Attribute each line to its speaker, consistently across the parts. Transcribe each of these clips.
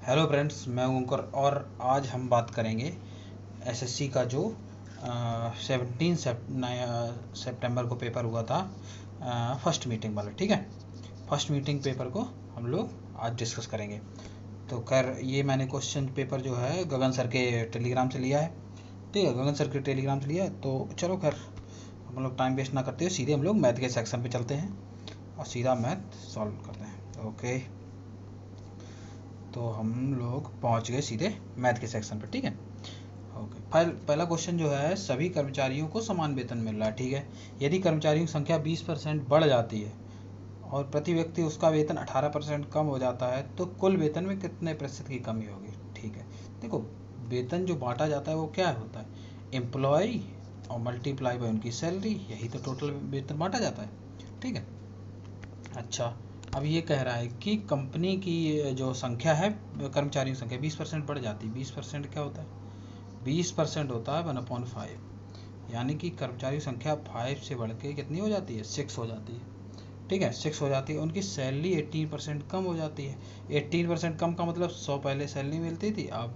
Speaker 1: Hello friends, मैं ओंकर और आज हम बात करेंगे एसएससी का जो 17 सितंबर को पेपर हुआ था, फर्स्ट मीटिंग वाला। ठीक है, फर्स्ट मीटिंग पेपर को हम लोग आज डिस्कस करेंगे। तो खैर ये मैंने क्वेश्चन पेपर जो है गगन सर के टेलीग्राम से लिया है। ठीक है, गगन सर के टेलीग्राम से लिया है। तो चलो खैर हम लोग टाइम वेस्ट ना करते हुए सीधे हम लोग मैथ के सेक्शन पे चलते हैं और सीधा मैथ सॉल्व करते हैं। ओके, तो हम लोग पहुंच गए सीधे मैथ के सेक्शन पर। ठीक है, ओके। पहला क्वेश्चन जो है, सभी कर्मचारियों को समान वेतन मिल रहा है। ठीक है, यदि कर्मचारियों की संख्या 20% बढ़ जाती है और प्रति व्यक्ति उसका वेतन 18% कम हो जाता है तो कुल वेतन में कितने प्रतिशत की कमी होगी। ठीक है, देखो वेतन जो बांटा जाता है वो क्या होता है, एम्प्लॉय और मल्टीप्लाई बाय उनकी सैलरी, यही तो टोटल वेतन बांटा जाता है। ठीक है, अच्छा। अब ये कह रहा है कि कंपनी की जो संख्या है, कर्मचारियों की संख्या 20% बढ़ जाती है। 20% क्या होता है, 20% होता है 1/5, यानी कि कर्मचारी की संख्या 5 से बढ़ के कितनी हो जाती है, 6 हो जाती है। ठीक है, 6 हो जाती है। उनकी सैलरी 18% कम हो जाती है। 18% कम का मतलब 100 पहले सैलरी मिलती थी, अब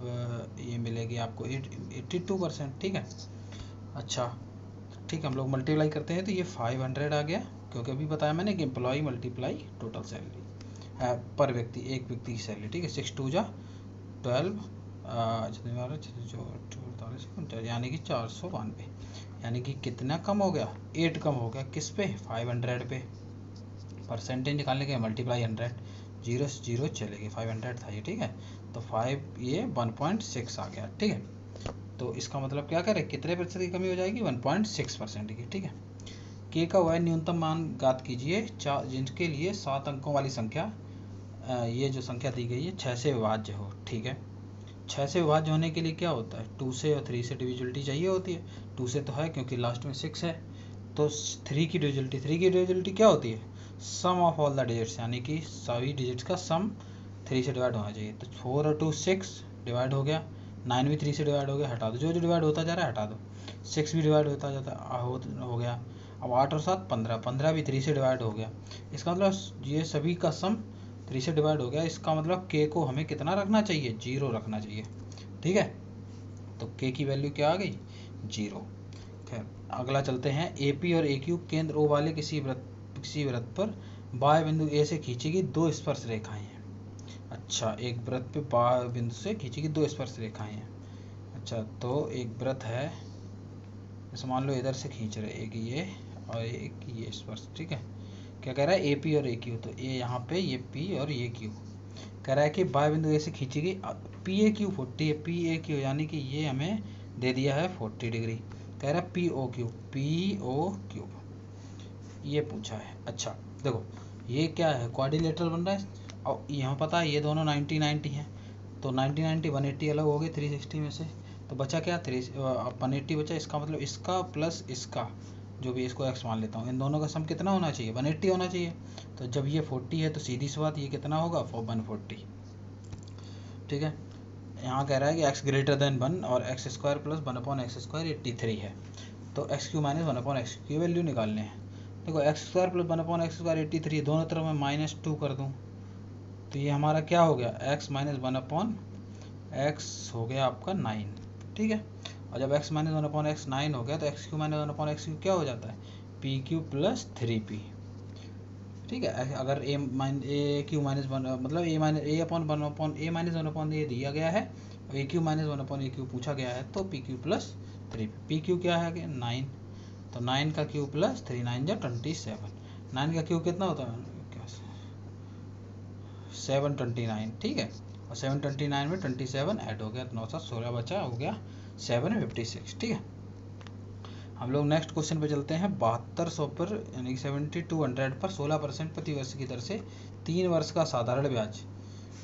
Speaker 1: ये मिलेगी आपको 82%। ठीक है, अच्छा ठीक है, हम लोग मल्टीप्लाई करते हैं तो ये 500 आ गया, क्योंकि अभी बताया मैंने कि एम्प्लॉय मल्टीप्लाई टोटल सैलरी है पर व्यक्ति, एक व्यक्ति की सैलरी। ठीक है, 6 2 जा 12, यानी कि 492, यानी कि कितना कम हो गया, 8 कम हो गया। किस पे, 500 पे। परसेंटेज निकालने के मल्टीप्लाई 100, 0 से 0 चलेगी, 500 था ये। ठीक है, तो 5 ये 1.6 आ गया। ठीक है, तो इसका मतलब क्या करें, कितने प्रतिशत की कमी हो जाएगी, 1.6% की। ठीक है, के का वह न्यूनतम मान ज्ञात कीजिए जिनके लिए 7 अंकों वाली संख्या, ये जो संख्या दी गई है 6 से विभाज्य हो। ठीक है, 6 से विभाज्य होने के लिए क्या होता है, 2 से और 3 से डिविजिबिलिटी चाहिए होती है। 2 से तो है क्योंकि लास्ट में 6 है, तो 3 की डिविजिबिलिटी क्या होती है, सम ऑफ ऑल द डिजिट्स, यानी कि सभी डिजिट्स का सम 3 से डिवाइड होना चाहिए। तो 4 और 2 6 डिवाइड हो गया, 9 भी 3 से डिवाइड हो गया, हटा दो, जो जो डिवाइड होता जा रहा है हटा दो। 6 भी डिवाइड होता जाता हो गया। अब 8 और 7 15, 15 भी 3 से डिवाइड हो गया। इसका मतलब ये सभी का सम 3 से डिवाइड हो गया। इसका मतलब के को हमें कितना रखना चाहिए, 0 रखना चाहिए। ठीक है, तो के की वैल्यू क्या आ गई, 0। खैर अगला चलते हैं, ए पी और ए क्यू केंद्र ओ वाले किसी वृत्त पर बाह्य बिंदु ए से खींचेगी 2 स्पर्श रेखाएं हैं। अच्छा, एक वृत्त पे बाह्य बिंदु से खींचेगी 2 स्पर्श रेखाएं हैं। अच्छा, तो एक वृत्त है, जैसे मान लो इधर से खींच रहे, एक ये और एक ये स्पर्श। ठीक है, क्या कह रहा है, ए पी और ए क्यू, तो ए यहाँ पे, ये पी और ये क्यू। कह रहा है कि बाह्य बिंदु ए से खींचेगी, पी ए क्यू 40 है, पी ए क्यू यानी कि ये हमें दे दिया है 40 डिग्री। कह रहा है पी ओ क्यू ये पूछा है। अच्छा देखो, ये क्या है, क्वाड्रिलेटरल बन रहा है और यहाँ पता है ये दोनों 90 90 हैं, तो 90 90 180 अलग हो गए 360 में से, तो बचा क्या, 180 बचा। इसका मतलब इसका प्लस इसका, जो भी इसको x मान लेता हूँ, इन दोनों का सम कितना होना चाहिए, 180 होना चाहिए। तो जब ये 40 है तो सीधी सी बात ये कितना होगा, 140। ठीक है, यहाँ कह रहा है कि x ग्रेटर देन 1 और एक्स स्क्वायर प्लस 1/x² 83 है, तो एक्स क्यू माइनस 1/x की वैल्यू निकालने हैं। देखो एक्स स्क्वायर प्लस 1/x² 83, दोनों तरफ मैं -2 कर दूँ तो ये हमारा क्या हो गया, x माइनस 1/x हो गया आपका 9। ठीक है, और जब x माइनस 1/x 9 हो गया तो एक्स क्यू माइनस 1/x क्या हो जाता है, पी क्यू प्लस 3p। ठीक है, अगर ए क्यू माइनस 1 मतलब ए दिया गया है और ए क्यू माइनस 1/a पूछा गया है, तो P Q plus 3p। P Q क्या है कि 9, तो 9 का क्यू प्लस 3, 9 जा 27, 9 का क्यू कितना होता है, 729। ठीक है, और 729 में 27 ऐड हो गया तो 9 7 16 बचा, हो गया 756। ठीक है, हम लोग नेक्स्ट क्वेश्चन पे चलते हैं। 7200 पर यानी 7200 पर 16% प्रति वर्ष की दर से 3 वर्ष का साधारण ब्याज।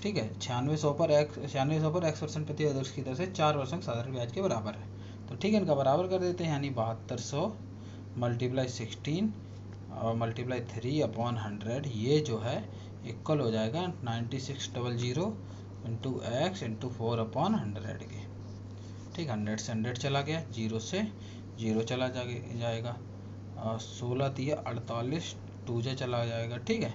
Speaker 1: ठीक है, 9600 पर x% प्रति वर्ष की दर से 4 वर्षों के साधारण ब्याज के बराबर है। तो ठीक है, इनका बराबर कर देते हैं, यानी 7200 मल्टीप्लाई 16 और मल्टीप्लाई 3/100, ये जो है इक्वल हो जाएगा 9600 इंटू एक्स इंटू 4/100 के। ठीक, 100 से 100 चला गया, 0 से 0 चला जाएगा, 16 दिया 48, 2 जा चला जाएगा। ठीक है,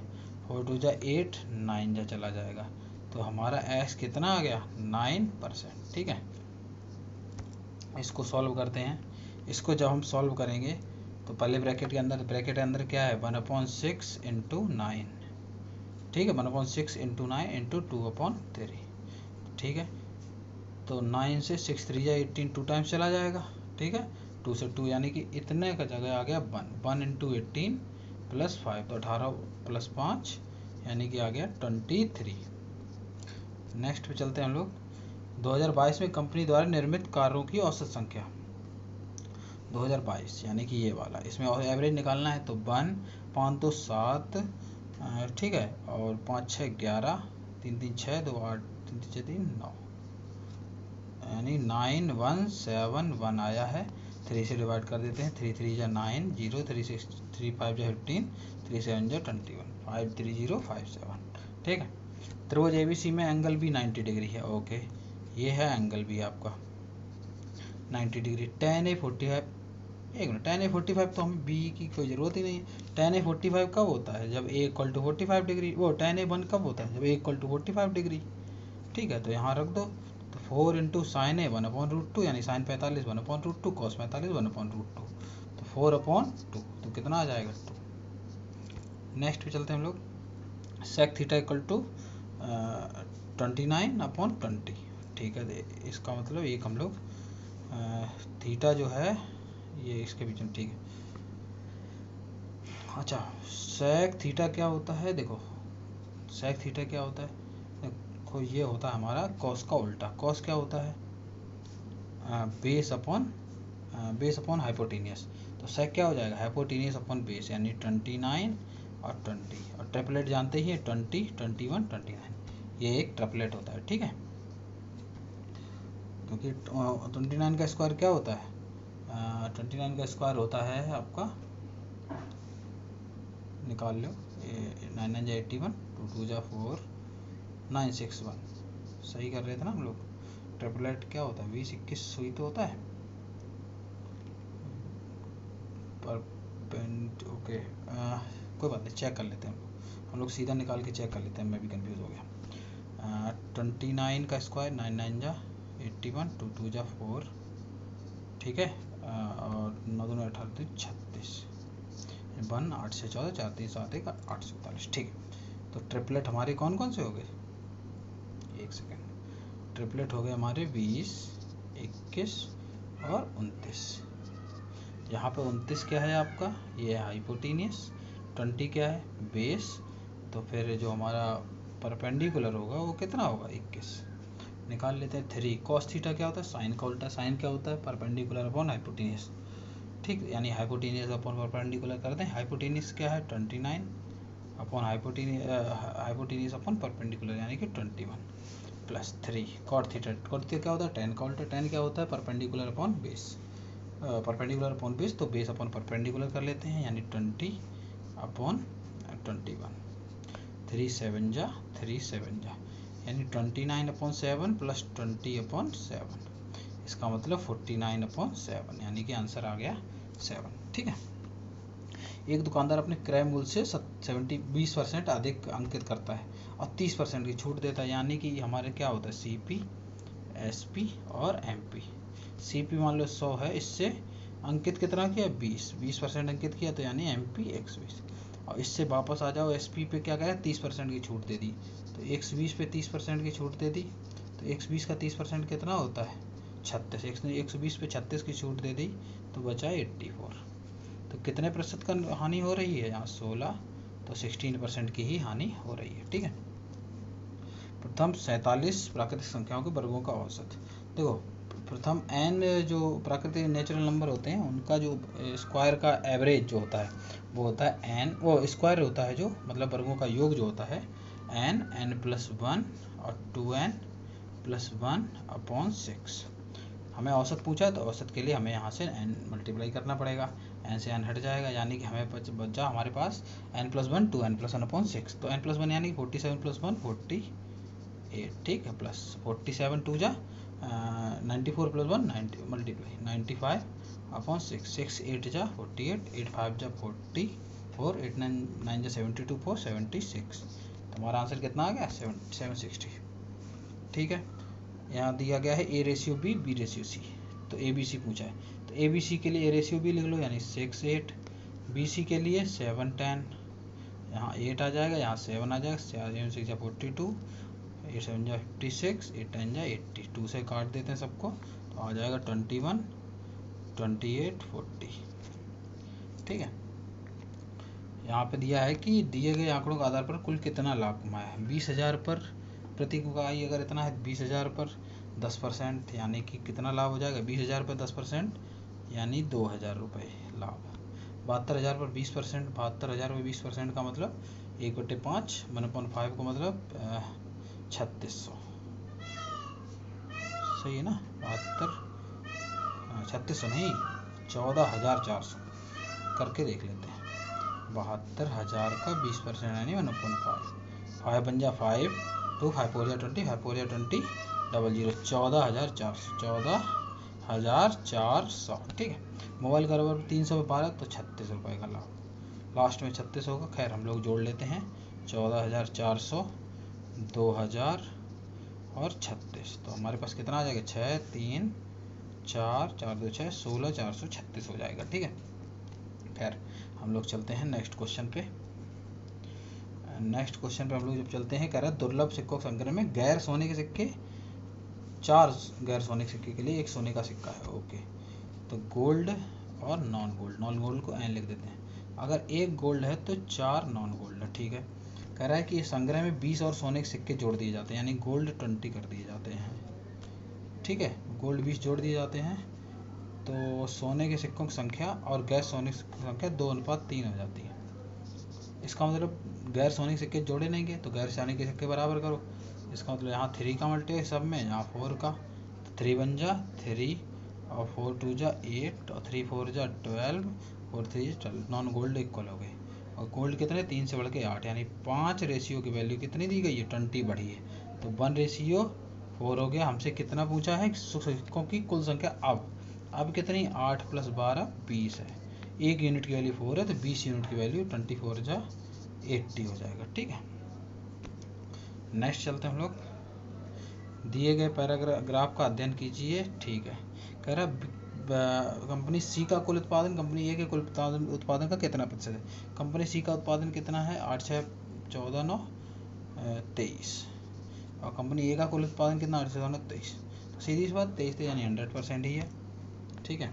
Speaker 1: 4 2 जा 8, 9 जा चला जाएगा, तो हमारा x कितना आ गया 9%। ठीक है, इसको सॉल्व करते हैं। इसको जब हम सॉल्व करेंगे तो पहले ब्रैकेट के अंदर क्या है 1/6 इंटू 9। ठीक है, 1/6 इंटू 9 इंटू 2/3। ठीक है, तो 9 से 6 3 या 18 2 टाइम्स चला जाएगा। ठीक है, 2 से 2 यानी कि इतने का जगह आ गया 1 इंटू 18 प्लस 5, तो 18 प्लस 5 यानी कि आ गया 23। नेक्स्ट पे चलते हैं हम लोग। 2022 में कंपनी द्वारा निर्मित कारों की औसत संख्या 2022 यानी कि ये वाला, इसमें एवरेज निकालना है तो 1 5 2 7, ठीक है, और 5 6 11, 3 3 6 2 8, 3 3 6 3 9, यानी 9171 आया है। 3 से डिवाइड कर देते हैं, 3 3 जा 9, 0 3 6 3 5 जा 15, 3 7 जा 21, 53057। ठीक है, त्रिभुज एबीसी में एंगल भी 90 डिग्री है। ओके, ये है एंगल भी आपका 90 डिग्री। tan A 45, एक मिनट, tan A 45 तो हमें बी की कोई ज़रूरत ही नहीं है। tan A 45 कब होता है जब A इक्वल टू 45 डिग्री, वो tan A 1 कब होता है जब A इक्वल टू 45 डिग्री। ठीक है, तो यहाँ रख दो। तो 4 इंटू साइन ए 1/√2 यानी साइन 45 1/√2, कॉस 45 1/√2, तो 4/2, तो कितना आ जाएगा 2। नेक्स्ट पे चलते हैं हम लोग। Sec theta equal to 29/20। ठीक है, इसका मतलब एक हम लोग थीटा जो है ये इसके बीच में। ठीक है, अच्छा, सेक थीटा क्या होता है, देखो सेक थीटा क्या होता है, देखो ये होता है हमारा कॉस का उल्टा। कॉस क्या होता है बेस अपॉन हाइपोटेनियस। तो सेक क्या हो जाएगा हाइपोटेनियस अपॉन बेस, यानी 29 और 20, और ट्रिपलेट जानते ही 20 21 29, ये एक ट्रिपलेट होता है। ठीक है, क्योंकि 29 का स्क्वायर क्या होता है 29 का स्क्वायर होता है आपका, निकाल लो, 9 9 जा 81, 2 2 जा 4, 961। सही कर रहे थे ना हम लोग। ट्रिपलेट क्या होता है 20 21 सुई तो होता है पर ओके, कोई बात नहीं, चेक कर लेते हैं हम लोग सीधा निकाल के चेक कर लेते हैं, मैं भी कंफ्यूज हो गया। 29 का स्क्वायर 9 9 जा 81, 2 2 जा 4, ठीक है, और 9 2 18 36, 1 8 से 14 4 3 7 1 847। ठीक है, तो ट्रिपलेट हमारे कौन कौन से हो गए, एक सेकेंड, ट्रिपलेट हो गए हमारे 20 21 और 29। यहाँ पे 29 क्या है आपका, ये है हाइपोटेनियस, 20 क्या है बेस, तो फिर जो हमारा परपेंडिकुलर होगा वो कितना होगा 21। निकाल लेते हैं 3। कॉस थीटा क्या होता है साइन का उल्टा, साइन क्या होता है परपेंडिकुलर अपॉन हाइपोटेनियस। ठीक, यानी हाइपोटेनियस अपॉन परपेंडिकुलर करते हैं। हाइपोटेनियस क्या है 29 अपॉन हाइपोटेनियस अपॉन परपेंडिकुलर यानी कि 21 प्लस 3। कॉट थीटा क्या होता है tan का उल्टा, tan क्या होता है perpendicular upon base, perpendicular upon base, तो बेस अपॉन परपेंडिकुलर कर लेते हैं, यानी 20 अपॉन 21, 3 7 जा 3 7 जा, यानी 29/7 प्लस 20/7, इसका मतलब 49/7, यानी कि आंसर आ गया 7। ठीक है, एक दुकानदार अपने क्रय मूल्य से 20% अधिक अंकित करता है और 30% की छूट देता है, यानी कि हमारे क्या होता है CP SP और MP। CP मान लो 100 है, इससे अंकित कितना किया 20% अंकित किया, तो यानी MP 120, और इससे वापस आ जाओ SP पे क्या करा 30% की छूट दे दी, तो 120 पे 30% की छूट दे दी, तो 120 का 30% कितना होता है 36, 120 पे 36 की छूट दे दी तो बचा 84। तो कितने प्रतिशत का हानि हो रही है यहाँ 16, तो 16% की ही हानि हो रही है। ठीक है, प्रथम 47 प्राकृतिक संख्याओं के वर्गों का औसत। देखो प्रथम n जो प्राकृतिक नेचुरल नंबर होते हैं उनका जो स्क्वायर का एवरेज जो होता है वो होता है n, वो स्क्वायर होता है जो मतलब वर्गों का योग जो होता है n+1 और 2n+1/6। हमें औसत पूछा है तो औसत के लिए हमें यहाँ से n मल्टीप्लाई करना पड़ेगा, n से n हट जाएगा, यानी कि हमें बचा हमारे पास n+1 2n+1/6, तो n+1 यानी 47 + 1 48। ठीक है, प्लस 47 2 जा 94 + 1 90 मल्टीप्लाई 95/6, 6 8 जा 48, 8 5 जा 44, 8 9 जा 72, 4 76, तो हमारा आंसर कितना आ गया 760। ठीक है। यहाँ दिया गया है A ratio B, B ratio C, तो ABC पूछा है, तो ABC के लिए A रेशियो B लिख लो, यानी 6 8, BC के लिए 7 10, यहाँ 8 आ जाएगा, यहाँ 7 आ जाएगा, 7 6 जा 42, 8 7 जा 56, 8 10 जा 80, 2 से काट देते हैं सबको, तो आ जाएगा 21 28 40, ठीक है। यहाँ पे दिया है कि दिए गए आंकड़ों के आधार पर कुल कितना लाभ कमाया है। 20,000 पर प्रति इकाई अगर इतना है, 20,000 पर 10%, यानी कि कितना लाभ हो जाएगा, 20,000 पर 10% यानी 2,000 रुपये लाभ। 72,000 पर 20%, 72,000 पर 20% का मतलब 1/5, 1/5 का मतलब 3600, सही है ना। 3600 नहीं, 14,400 करके देख लेते हैं। 72,000 का 20% यानी 1/5, 5 बन जा 5, 2 5 4 जा 20, 5 4 जा 20, 00, 14,400, ठीक है। मोबाइल का बराबर 300 पे 12, तो 36 रुपये का लाभ, लास्ट में 36 होगा। खैर हम लोग जोड़ लेते हैं, 14,400, 2,000 और 36, तो हमारे पास कितना आ जाएगा, 6 3 4 4 2 6 16, 436 हो जाएगा, ठीक है। खैर हम लोग चलते हैं नेक्स्ट क्वेश्चन पे। नेक्स्ट क्वेश्चन पे हम लोग जब चलते हैं, कह रहा है दुर्लभ सिक्कों के संग्रह में गैर सोने के सिक्के, 4 गैर सोने के सिक्के के लिए 1 सोने का सिक्का है। ओके, तो गोल्ड और नॉन गोल्ड, नॉन गोल्ड को एन लिख देते हैं। अगर 1 गोल्ड है तो 4 नॉन गोल्ड है, ठीक है। कह रहा है कि संग्रह में 20 और सोने के सिक्के जोड़ दिए जाते हैं, यानी गोल्ड 20 कर दिए जाते हैं, ठीक है। गोल्ड 20 जोड़ दिए जाते हैं, तो सोने के सिक्कों की संख्या और गैर सोने की संख्या 2:3 हो जाती है। इसका मतलब गैर सोने के सिक्के जोड़े नहीं गए, तो गैर सोने के सिक्के बराबर करो। इसका मतलब यहाँ 3 का मल्टी सब में, यहाँ 4 का, तो 3 बन जा 3, और 4 2 जा 8, और 3 4 जा 12, और 3 12, नॉन गोल्ड इक्वल हो गए। और गोल्ड कितने, 3 से बढ़ के 8, यानी 5 रेशियो की वैल्यू कितनी दी गई है, 20 बढ़ी है, तो 1:4 हो गया। हमसे कितना पूछा है, सिक्कों की कुल संख्या। अब कितनी, 8 + 12 20 है, 1 यूनिट की वैल्यू 4 है, तो 20 यूनिट की वैल्यू 24 जा 80 हो जाएगा, ठीक है। नेक्स्ट चलते हैं हम लोग, दिए गए पैराग्राफ का अध्ययन कीजिए, ठीक है। कह रहा कंपनी सी का कुल उत्पादन कंपनी ए के कुल उत्पादन का कितना प्रतिशत है। कंपनी सी का उत्पादन कितना है, 8 6 14 9 23, और कंपनी ए का कुल उत्पादन कितना, 8 6 9 23, तो सीधी सी बात 23 यानी 100% ही है, ठीक है।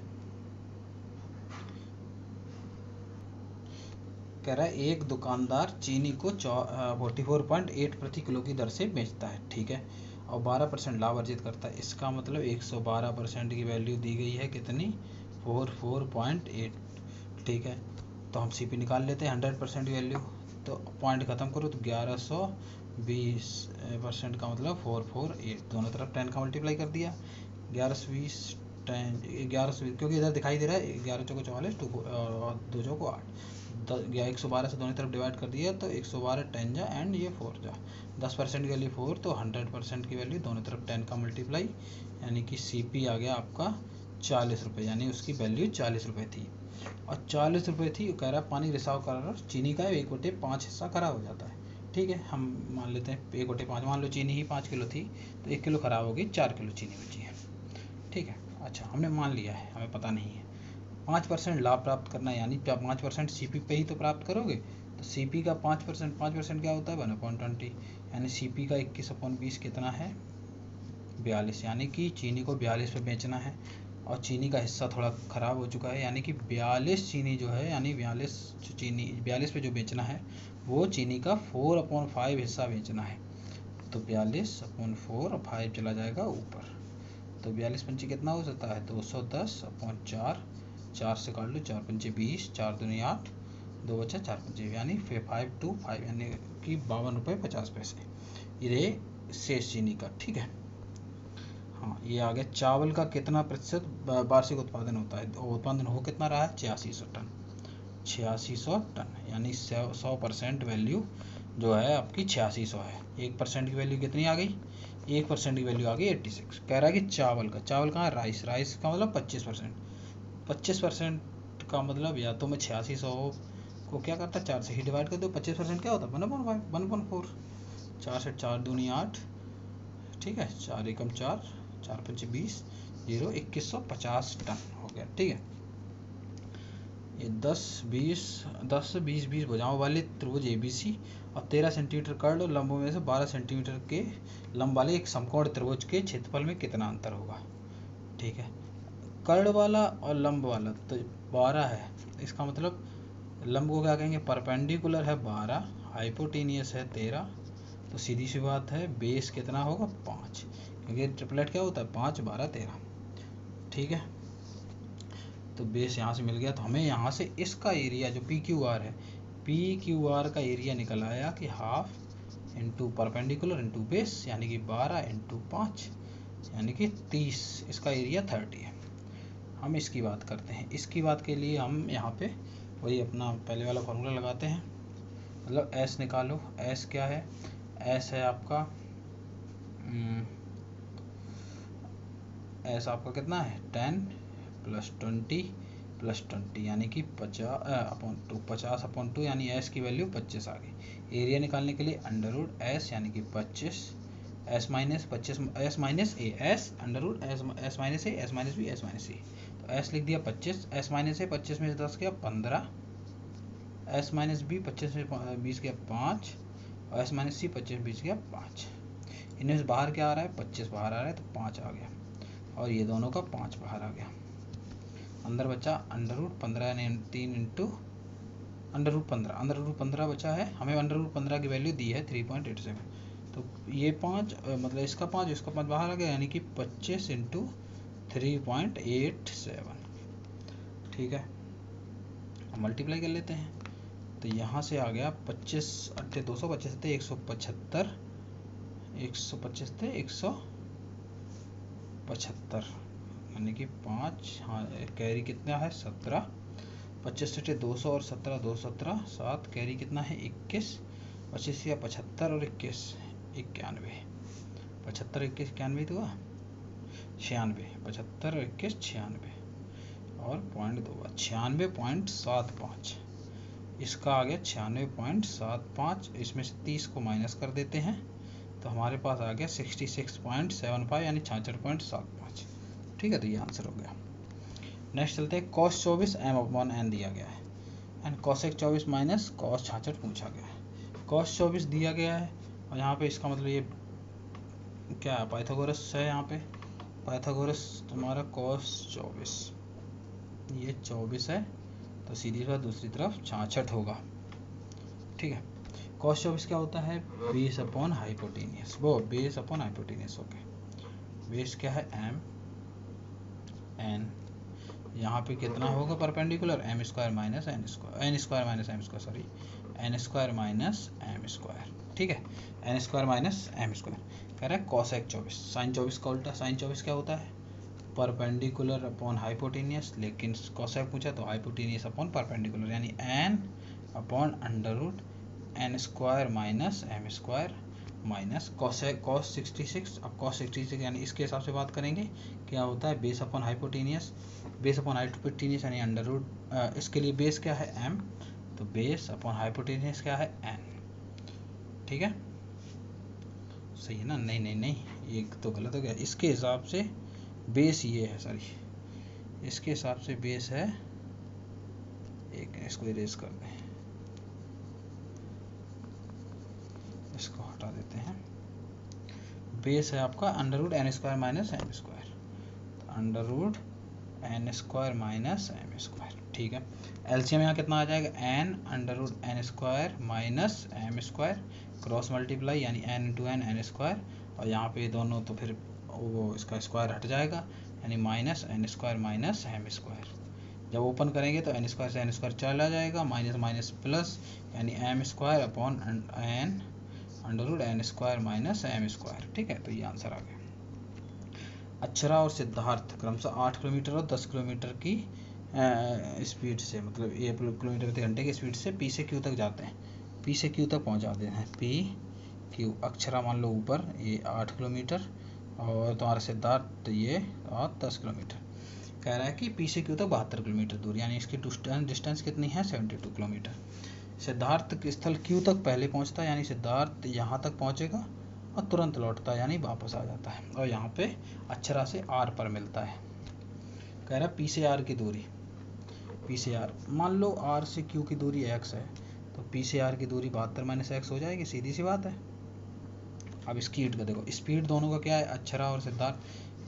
Speaker 1: कह रहा है एक दुकानदार चीनी को 44.8 प्रति किलो की दर से बेचता है, ठीक है, और 12% लाभ अर्जित करता है। इसका मतलब 112% की वैल्यू दी गई है, कितनी, 44.8, ठीक है। तो हम सीपी निकाल लेते हैं 100% की वैल्यू, तो पॉइंट खत्म करो, तो 1120% का मतलब 448, दोनों तरफ 10 का मल्टीप्लाई कर दिया, 1120 10 1120, क्योंकि इधर दिखाई दे रहा है 11 चौको 44, 2 चौको 8, 112 से दोनों तरफ डिवाइड कर दिया, तो 112 10 जा एंड ये 4 जा, 10% की वैल्यू 4, तो 100% की वैल्यू दोनों तरफ 10 का मल्टीप्लाई, यानी कि सीपी आ गया आपका 40 रुपये, यानी उसकी वैल्यू 40 रुपये थी, और 40 रुपये थी। कह रहा है पानी रिसाव कर चीनी का 1/5 हिस्सा खराब हो जाता है, ठीक है। हम मान लेते हैं 1/5, मान लो चीनी ही 5 किलो थी, तो 1 किलो खराब हो गई, 4 किलो चीनी बची है, ठीक है। अच्छा, हमने मान लिया है, हमें पता नहीं है। 5% लाभ प्राप्त करना, यानी 5% सीपी पे ही तो प्राप्त करोगे, तो सीपी का 5% क्या होता है, 1/20, यानी सीपी का 21/20 कितना है, 42, यानी कि चीनी को 42 पे बेचना है, और चीनी का हिस्सा थोड़ा ख़राब हो चुका है, यानी कि 42 चीनी जो है, यानी 42 पे जो बेचना है, वो चीनी का 4/5 हिस्सा बेचना है, तो 42/4 और 5 चला जाएगा ऊपर, तो 42 पंचे कितना हो सकता है, 210/4, 4 से काट लो, 4 पंचे 20, 4 दूनी 8, 2 बचा 4 पंचे, यानी 525, यानी कि 52.50 ये शेष चीनी का, ठीक है। हाँ, ये आ गया। चावल का कितना प्रतिशत वार्षिक उत्पादन होता है, उत्पादन हो कितना रहा है, 8600 टन, 8600 टन, यानी 100% वैल्यू जो है आपकी 8600 है। 1% की वैल्यू कितनी आ गई, 1% की वैल्यू आ गई 86। कह रहा है कि चावल कहाँ है, राइस का मतलब 25%, 25% का मतलब या तो मैं 8600 को क्या करता, 4 से ही डिवाइड कर दो, 25% क्या होता है 1/5, 1/4, 4 से 4 दूनी 8, ठीक है, 4 एकम 4, 4 पंचे 20, 0 2150 टन हो गया। ठीक है, ये 10 से 20 भुजाओं वाले त्रिभुज ABC और 13 सेंटीमीटर कर्ड और लंबों में से 12 सेंटीमीटर के लंब वाले एक समकोण त्रिभुज के क्षेत्रफल में कितना अंतर होगा। ठीक है, कर्ड वाला और लंब वाला तो 12 है, इसका मतलब लंब को क्या कहेंगे, परपेंडिकुलर है 12, हाइपोटेनियस है 13, तो सीधी सी बात है बेस कितना होगा 5, क्योंकि ट्रिपलेट क्या होता है 5 12 13। ठीक है, तो बेस यहाँ से मिल गया, तो हमें यहाँ से इसका एरिया जो PQR है, PQR का एरिया निकल आया कि half into perpendicular into base, यानी कि 12 इंटू 5 यानी कि 30, इसका एरिया 30 है। हम इसकी बात करते हैं, इसकी बात के लिए हम यहाँ पे वही अपना पहले वाला फॉर्मूला लगाते हैं, मतलब S निकालो। S क्या है, S है आपका S आपका कितना है 10 + 20 + 20 यानी कि 50/2 यानी S की वैल्यू 25 आ गई। एरिया निकालने के लिए √S यानी कि 25 S minus 25 S minus A S √S minus A S minus B S minus C, तो S लिख दिया 25, S माइनस ए 25 में से 10 गया 15, S माइनस बी 25 में 20 गया 5 और S माइनस सी 25 में 20 गया 5। इनमें से बाहर क्या आ रहा है 25 बाहर आ रहा है, तो 5 आ गया और ये दोनों का 5 बाहर आ गया। अंदर बचा √15 ने 3 इंटू √15 बचा है, हमें √15 की वैल्यू दी है 3.87, तो ये 5 मतलब इसका 5 इसका 5 बाहर आ गया, यानी कि 25 इंटू 3.87। ठीक है, मल्टीप्लाई कर लेते हैं, तो यहाँ से आ गया 25 × 225 थे 175, 125 थे 175 यानी कि 5, हाँ कैरी कितना है 17, 25 से 200 और 17 217 7, कैरी कितना है 21, 25 या 75 और 21 91, 75 21 91 तो हुआ 96, 75 और 21 96 और पॉइंट 2 96.75, इसका आ गया 96.75, इसमें से 30 को माइनस कर देते हैं तो हमारे पास आ गया 66.75 यानी 66.75। ठीक है, तो ये आंसर हो गया। नेक्स्ट चलते हैं, cos 24 m/n दिया गया है एंड cosec 24 माइनस cos 66 पूछा गया है। cos 24 दिया गया है और यहाँ पे इसका मतलब ये क्या है, पाइथागोरस है, यहाँ पे पाइथागोरस तुम्हारा cos 24 ये 24 है, तो सीधी बात दूसरी तरफ 66 होगा। ठीक है, cos 24 क्या होता है बेस अपॉन हाइपोटेनियस, वो बेस अपॉन हाइपोटेनियस हो गया। बेस क्या है m n, यहाँ पे कितना होगा perpendicular m² minus n² minus m² sorry n² minus m²। ठीक है, n² माइनस m²। कह रहा है cosec 24, sin 24 का उल्टा, sin 24 क्या होता है परपेंडिकुलर अपॉन हाइपोटेनियस, लेकिन cosec पूछा तो हाइपोटेनियस अपॉन परपेंडिकुलर, यानी n/n² minus m² minus cos 66। अब cos 66 यानी इसके हिसाब से बात करेंगे क्या होता है base upon hypotenuse, base upon hypotenuse यानी इसके लिए बेस क्या है m, तो बेस अपॉन हाइपोटेनियस क्या है n। ठीक है, सही है ना, नहीं ये तो गलत हो गया, इसके हिसाब से बेस ये है, सॉरी इसके हिसाब से बेस है, एक इसको इरेज कर दें, इसको हटा देते हैं, बेस है आपका √n² minus m², √n² minus m²। ठीक है, एलसीएम यहाँ कितना आ जाएगा n/n² minus m², cross multiply यानी n × n n², और यहाँ पे दोनों तो फिर वो इसका स्क्वायर हट जाएगा यानी -n² माइनस m²। जब ओपन करेंगे तो n² से n² चला जाएगा, माइनस माइनस प्लस यानी m² upon n √n² minus m²। ठीक है, तो ये आंसर आ गया। अक्षरा और सिद्धार्थ क्रमशः 8 किलोमीटर और 10 किलोमीटर की स्पीड से, मतलब 1 किलोमीटर प्रति घंटे की स्पीड से P से Q तक जाते हैं, P से Q तक पहुंच जाते हैं, P Q। अक्षरा मान लो ऊपर ये 8 किलोमीटर और तुम्हारा सिद्धार्थ ये 10 किलोमीटर। कह रहा है कि P से Q तक 72 किलोमीटर दूर, यानी इसकी डिस्टेंस कितनी है 72 किलोमीटर। सिद्धार्थ स्थल Q तक पहले पहुंचता है, यानी सिद्धार्थ यहाँ तक पहुंचेगा और तुरंत लौटता है यानी वापस आ जाता है। और यहाँ पे अक्षरा से आर पर मिलता है। कह रहा पी से आर की दूरी, पी से आर मान लो आर से क्यू की दूरी एक्स है, तो पी से आर की दूरी 72 माइनस एक्स हो जाएगी, सीधी सी बात है। अब स्पीड का देखो, स्पीड दोनों का क्या है, अक्षरा और सिद्धार्थ,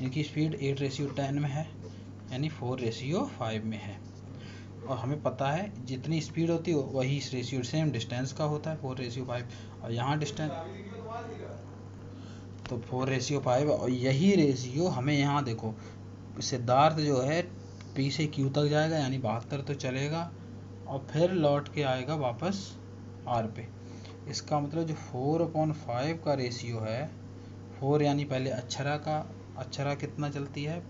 Speaker 1: इनकी स्पीड 8:10 में है यानी 4:5 में है। और हमें पता है जितनी स्पीड होती है वही रेशियो सेम डिस्टेंस का होता है 4:5। और यहाँ डिस्टेंस तो 4:5, और यही रेशियो हमें यहाँ देखो, सिद्धार्थ जो है पी से क्यू तक जाएगा यानी 72 तो चलेगा, और फिर लौट के आएगा वापस आर पे। इसका मतलब जो 4/5 का रेशियो है, 4 यानी पहले अक्षरा कितना चलती है,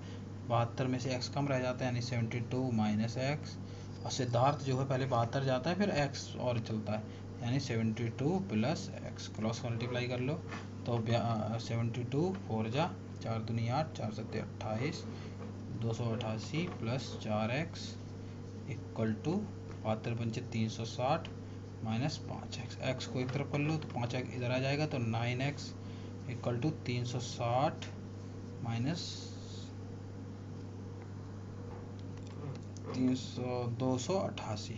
Speaker 1: 72 में से x कम रह जाता है यानी 72 माइनस एक्स, और सिद्धार्थ जो है पहले 72 जाता है फिर x और चलता है यानी 72 प्लस एक्स, क्रॉस मल्टीप्लाई कर लो तो 72 4 जा 4 दूनी 8, 4 सत्ते 28, 288 प्लस 4x इक्वल टू 72 पंचे 360 माइनस 5x, x को एक तरफ कर लो तो 5x इधर आ जाएगा तो 9x इक्वल टू 360 माइनस 288,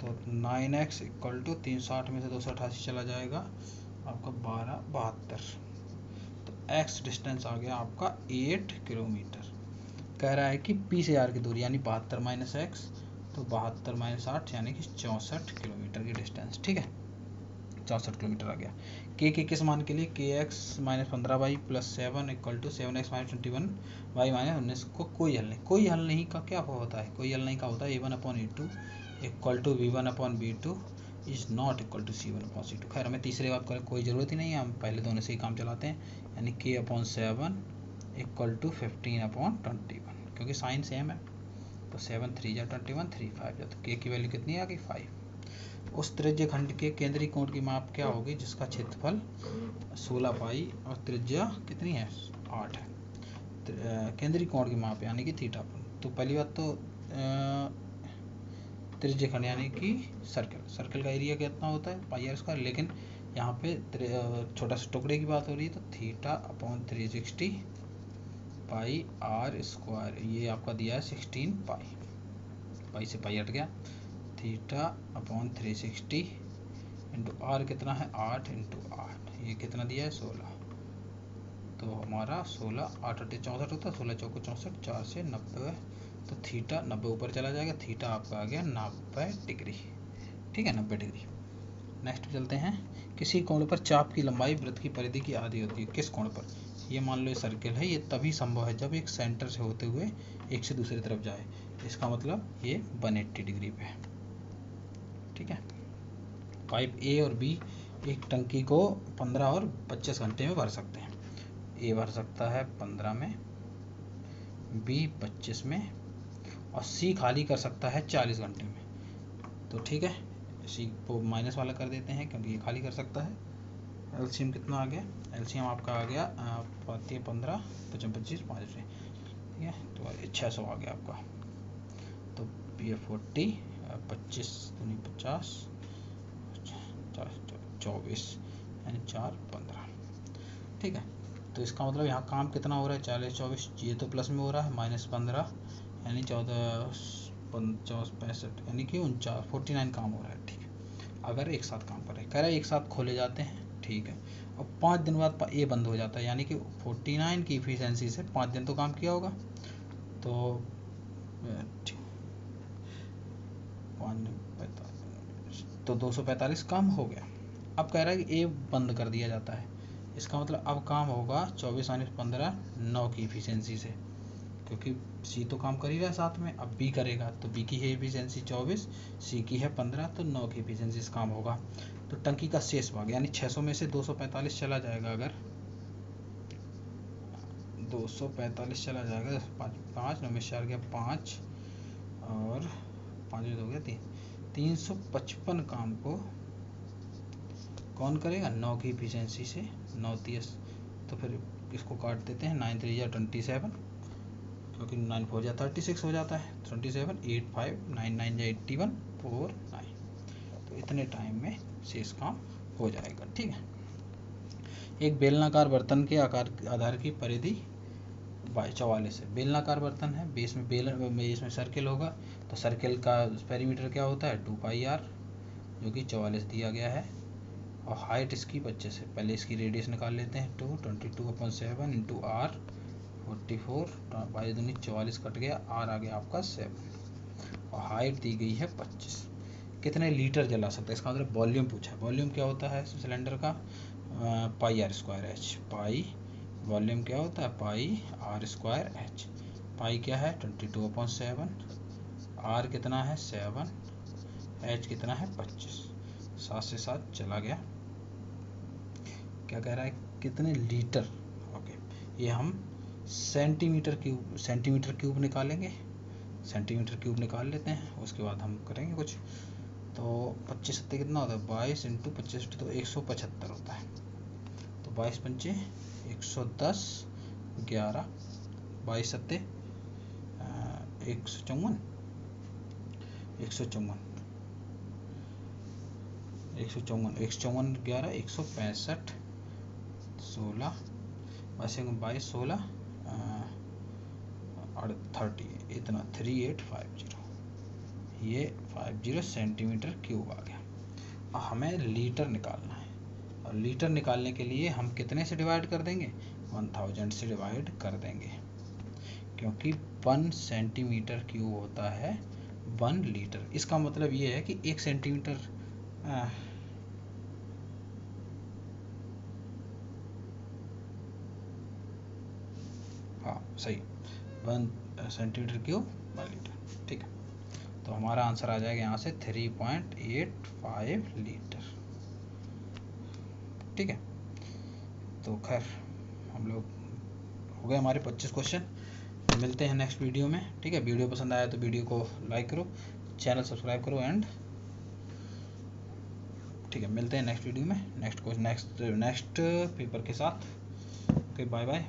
Speaker 1: तो 9x इक्वल टू 360 में से 288 चला जाएगा आपका 1272। तो x डिस्टेंस आ गया आपका 8 किलोमीटर। कह रहा है कि पी से आर की दूरी यानी 72 माइनस एक्स, तो 72 माइनस 8 यानी कि 64 किलोमीटर की डिस्टेंस। ठीक है, 64 किलोमीटर आ गया। के किस मान के लिए, k x minus 15y plus 7 equal to 7x minus 21y minus 19 को कोई हल नहीं, कोई हल नहीं का क्या होता है, कोई हल नहीं का होता है a1/a2 equal to b1/b2 is not equal to c1/c2। खैर हमें तीसरे बात करने कोई ज़रूरत ही नहीं है, हम पहले दोनों से ही काम चलाते हैं यानी k/7 इक्वल टू 15/21, क्योंकि साइन सेम है तो 7 3 जा 21 3 5 जा, तो के की वैल्यू कितनी आ गई 5। उस त्रिज्य खंड के केंद्रीय कोण की माप क्या होगी जिसका क्षेत्रफल 16 पाई और त्रिज्या कितनी है 8 है। केंद्रीय कोण की माप यानी कि थीटा। तो पहली बात तो त्रिज्य खंड यानी कि सर्कल का एरिया कितना होता है पाई आर स्क्वायर, लेकिन यहाँ पे छोटा सा टुकड़े की बात हो रही है तो θ/360 पाई आर स्क्वायर, ये आपका दिया है 16 पाई, पाई से पाई हट गया, θ/360 इंटू आर कितना है 8 इंटू 8, ये कितना दिया है 16, तो हमारा 16 8 8 64 होता है, 16 चौको 64, 4 से 90, तो थीटा 90 ऊपर चला जाएगा, थीटा आपका आ गया 90 डिग्री। ठीक है, 90 डिग्री। नेक्स्ट चलते हैं, किसी कोण पर चाप की लंबाई वृत्त की परिधि की आधी होती है, किस कोण पर, ये मान लो ये सर्किल है, ये तभी संभव है जब एक सेंटर से होते हुए एक से दूसरी तरफ जाए, इसका मतलब ये 180 डिग्री पे है। ठीक है, पाइप ए और बी एक टंकी को 15 और 25 घंटे में भर सकते हैं। ए भर सकता है 15 में, बी 25 में, और सी खाली कर सकता है 40 घंटे में। तो ठीक है, सी को माइनस वाला कर देते हैं क्योंकि ये खाली कर सकता है। एलसीएम कितना आ गया, एलसीएम आपका आ गया 15 25 5, ठीक है, तो 600 आ गया आपका। तो ये 40 25 दूनी 50 24 यानी 4 15। ठीक है, तो इसका मतलब यहाँ काम कितना हो रहा है 40 24, ये तो प्लस में हो रहा है, माइनस 15 यानी 14 50 65 यानी कि 49 काम हो रहा है। ठीक है, अगर एक साथ काम कर रहे हैं, कह रहे हैं एक साथ खोले जाते हैं। ठीक है, और 5 दिन बाद ए बंद हो जाता है यानी कि 49 की इफिशिएंसी से 5 दिन तो काम किया होगा, तो 245 काम हो गया। अब कह रहा है कि ए बंद कर दिया जाता है, इसका मतलब अब काम होगा 24 माइनस 15 9 की इफिशिएंसी से, क्योंकि सी तो काम कर ही रहा है साथ में, अब बी करेगा तो बी की है इफिशिएंसी 24, सी की है 15, तो 9 की इफिशिएंसी से काम होगा। तो टंकी का शेष भाग यानी 600 में से 245 चला जाएगा, अगर 245 चला जाएगा, 5 9 में 4 गया 5 और 5 हो गया 355 काम को कौन करेगा 9 की इफिशिएंसी से, 9 30, तो फिर इसको काट देते हैं, 9 3 या 27, क्योंकि 9 4 जा 36 हो जाता है, 27 8 5 9 9 जा 81 4 9, तो इतने टाइम में शेष काम हो जाएगा। ठीक है, एक बेलनाकार बर्तन के आधार की परिधि 44 है। बेलनाकार बर्तन है, बेस में इसमें सर्किल होगा, तो सर्किल का पेरीमीटर क्या होता है 2πr, जो कि 44 दिया गया है। और हाइट इसकी 25 है। पहले इसकी रेडियस निकाल लेते हैं, 22/7 इंटू आर 44, 22×44 कट गया, आर आ गया आपका 7, और हाइट दी गई है 25। कितने लीटर जला सकते हैं, इसका मतलब वॉल्यूम पूछा है। वॉल्यूम क्या होता है सिलेंडर का, πr²h। पाई वॉल्यूम क्या होता है, πr²h। पाई क्या है 22/7, आर कितना है 7, एच कितना है 25। 7 से 7 चला गया। क्या कह रहा है, कितने लीटर। ओके, ये हम सेंटीमीटर क्यूब निकालेंगे। सेंटीमीटर क्यूब निकाल लेते हैं, उसके बाद हम करेंगे कुछ। तो 25 सत्ते कितना होता है, 22 इंटू 25 तो 175 होता है। तो 22 पंचे 110, 11, 22 सत्ते 154, 154, 11, 165, 16, 22, 16, 30, इतना 3850, ये 50 सेंटीमीटर क्यूब आ गया। अब हमें लीटर निकालना है, और लीटर निकालने के लिए हम कितने से डिवाइड कर देंगे, 1000 से डिवाइड कर देंगे, क्योंकि 1 सेंटीमीटर क्यूब होता है 1 लीटर। इसका मतलब ये है कि 1 सेंटीमीटर हाँ सही, 1 सेंटीमीटर क्यूब 1 लीटर। ठीक है, तो हमारा आंसर आ जाएगा यहाँ से 3.85 लीटर। ठीक है, तो खैर हम लोग हो गए हमारे 25 क्वेश्चन। मिलते हैं नेक्स्ट वीडियो में। ठीक है, वीडियो पसंद आया तो वीडियो को लाइक करो, चैनल सब्सक्राइब करो एंड ठीक है, मिलते हैं नेक्स्ट वीडियो में नेक्स्ट पेपर के साथ। Okay, bye bye.